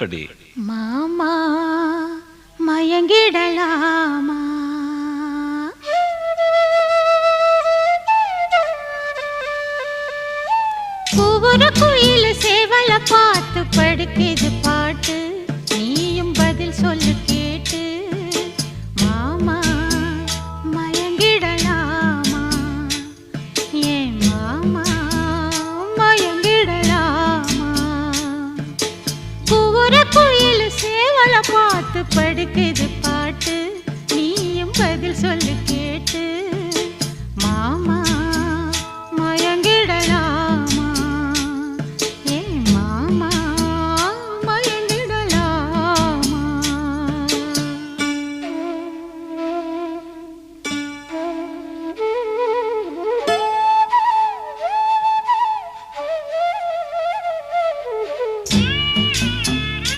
படி மாமா மயங்கிடலாமா? ஒவ்வொரு குயில் சேவல பார்த்து படுக்குது பாட்டு, நீயும் பதில் சொல்லு கேட்டு. மாமா மயங்கிடலாமா? ஏன் மாமா மயங்கிடலாமா? ஒவ்வொரு குயில் சேவல பார்த்து படுக்குது பாட்டு, நீயும் பதில் சொல்லு கேட்டு.